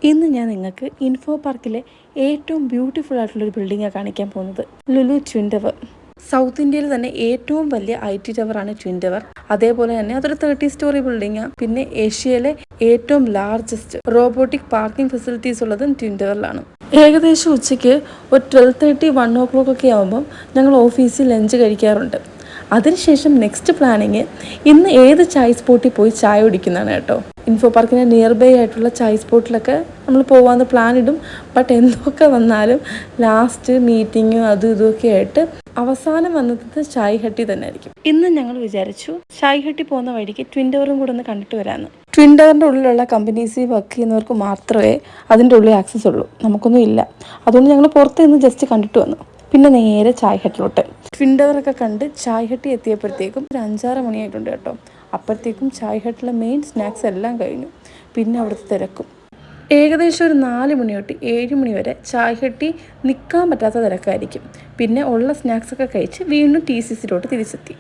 ഇന്ന് ഞാൻ നിങ്ങൾക്ക് ഇൻഫോ പാർക്കിലെ ഏറ്റവും ബ്യൂട്ടിഫുൾ ആയിട്ടുള്ളൊരു ബിൽഡിങ്ങാണ് കാണിക്കാൻ പോകുന്നത്. Lulu twin tower. സൗത്ത് ഇന്ത്യയിൽ തന്നെ ഏറ്റവും വലിയ IT ടവറാണ് ട്വിൻ ടവർ. അതേപോലെ തന്നെ അതൊരു 30 സ്റ്റോറി ബിൽഡിങ്ങാണ്. പിന്നെ ഏഷ്യയിലെ ഏറ്റവും ലാർജസ്റ്റ് റോബോട്ടിക് പാർക്കിംഗ് ഫെസിലിറ്റീസ് ഉള്ളതും ട്വിൻ ടവറിലാണ്. ഏകദേശം ഉച്ചയ്ക്ക് ഒരു 12:30 1 o'clock ഒക്കെ ആകുമ്പം ഞങ്ങൾ ഓഫീസിൽ ലഞ്ച് കഴിക്കാറുണ്ട്. അതിനുശേഷം നെക്സ്റ്റ് പ്ലാനിങ് ഇന്ന് ഏത് ചായ് സ്പോട്ടിൽ പോയി ചായ കുടിക്കുന്നതാണ് കേട്ടോ. ഇൻഫോ പാർക്കിന് നിയർ ബൈ ആയിട്ടുള്ള ചായ് സ്പോട്ടിലൊക്കെ നമ്മൾ പോകാമെന്ന് പ്ലാൻ ഇടും. ബട്ട് എന്തൊക്കെ വന്നാലും ലാസ്റ്റ് മീറ്റിങ്ങും അതും ഇതുമൊക്കെ ആയിട്ട് അവസാനം വന്നത് ചായ് ഹട്ടി തന്നെ ആയിരിക്കും. ഇന്ന് ഞങ്ങൾ വിചാരിച്ചു ചായ് ഹട്ടി പോകുന്ന വഴിക്ക് ട്വിൻ ടവറും കൂടെ ഒന്ന് കണ്ടിട്ട് വരാമെന്ന്. ട്വിൻ ടവറിൻ്റെ ഉള്ളിലുള്ള കമ്പനീസിൽ വർക്ക് ചെയ്യുന്നവർക്ക് മാത്രമേ അതിൻ്റെ ഉള്ളിൽ ആക്സസ് ഉള്ളൂ, നമുക്കൊന്നും ഇല്ല. അതുകൊണ്ട് ഞങ്ങൾ പുറത്ത് നിന്ന് ജസ്റ്റ് കണ്ടിട്ട് വന്നു. പിന്നെ നേരെ ചായ് ഹട്ടിലോട്ട്. ട്വിൻ ടവറൊക്കെ കണ്ട് ചായ് ഹട്ടി എത്തിയപ്പോഴത്തേക്കും ഒരു 5-6 മണിയായിട്ടുണ്ട് കേട്ടോ. അപ്പോഴത്തേക്കും ചായ് ഹട്ടിലെ മെയിൻ സ്നാക്സ് എല്ലാം കഴിഞ്ഞു. പിന്നെ അവിടുത്തെ തിരക്കും. ഏകദേശം ഒരു 4 മണി തൊട്ട് 7 മണി വരെ ചായ് ഹട്ടി നിൽക്കാൻ പറ്റാത്ത തിരക്കായിരിക്കും. പിന്നെ ഉള്ള സ്നാക്സൊക്കെ കഴിച്ച് വീണ്ടും TCCയിലോട്ട് തിരിച്ചെത്തി.